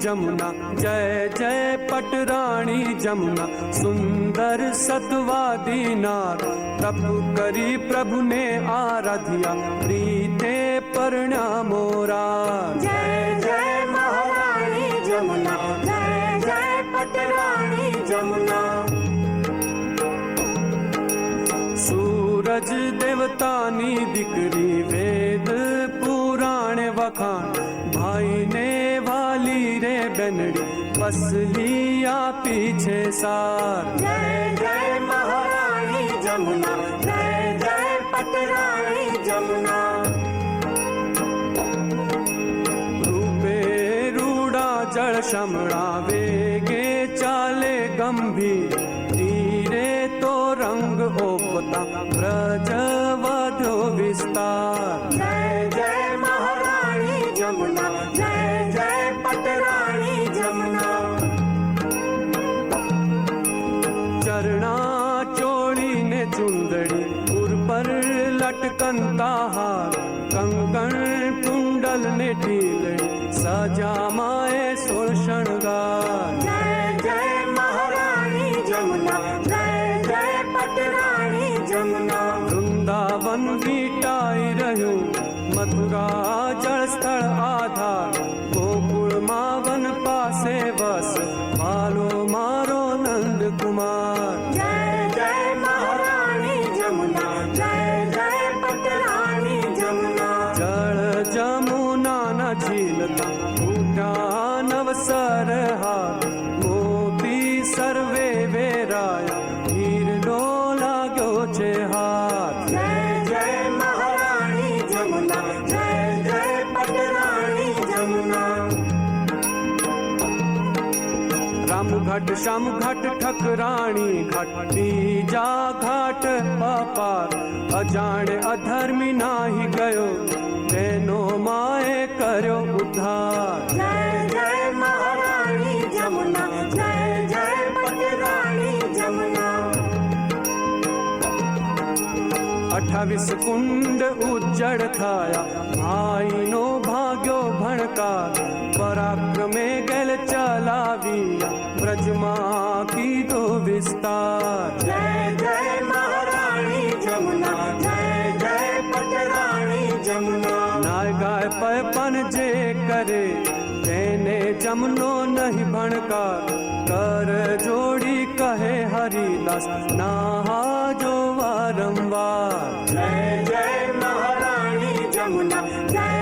जमुना, जय जय पटरानी जमुना। सुंदर सतवा दीनार, तप करी प्रभु ने आराध्या, प्रीते परण्या मोरा। जय जय महारानी जमुना, जय जय पटरानी जमुना। सूरज देवतानी दिकरी, वेद पुराण वखाण, भाई ने वाली रे बेनड़ी, पसलिया पीछे सार। जय जय महारानी जमुना, जय जय पटरानी जमुना। रूपे रूड़ा जल शमड़ा, वेगे चाले गंभीर, तीरे तो रंग ओपता, ब्रज वधो विस्तार। जय जय महारानी जमुना, जय जय पटरानी जमुना। चरणा चोली ने चुंदड़ी, उर पर लटकनता हार, कंकण कुंडल ने टीलड़ी, सजा माए सोल शृंगार। जय जय महारानी जमुना, जय जय पटरानी जमुना। वृंदावन बीटाई रहूं, मथुरा जल स्थल आधार, गोकुल मावन पासे बस, मालो मारो नंद कुमार। जय जय महारानी जमुना, जय जय पटरानी जमुना। जल जमुना न झीलता, उठा नवसर हार, मोती सर्वे वेराया, हीर डोला गयो छे हाथ। जय जय महारानी जमुना, जय जय पटरानी जमुना। राम घाट श्याम घाट ठकराणी घाट, बीजा घाट अपार, अजाण अधर्मी नाही गयो, तेनो माए कर्यो उद्धार। जय जय महारानी जमुना, जय जय पटरानी जमुना। 28 कुंड उज्जड़ थाया, भाई नो भाग्यो भणकार, पराक्रमे गेल चलाविया, ब्रजमा की दो विस्तार। जय जय महारानी जमुना, जय जय पटरानी जमुना। नाय गाय पैपन जे करे, तेने जमनो नहीं भणकार, कर जोड़ी कहे हरिदास, नहा जो वारंवार। जय जय महारानी जमुना, जय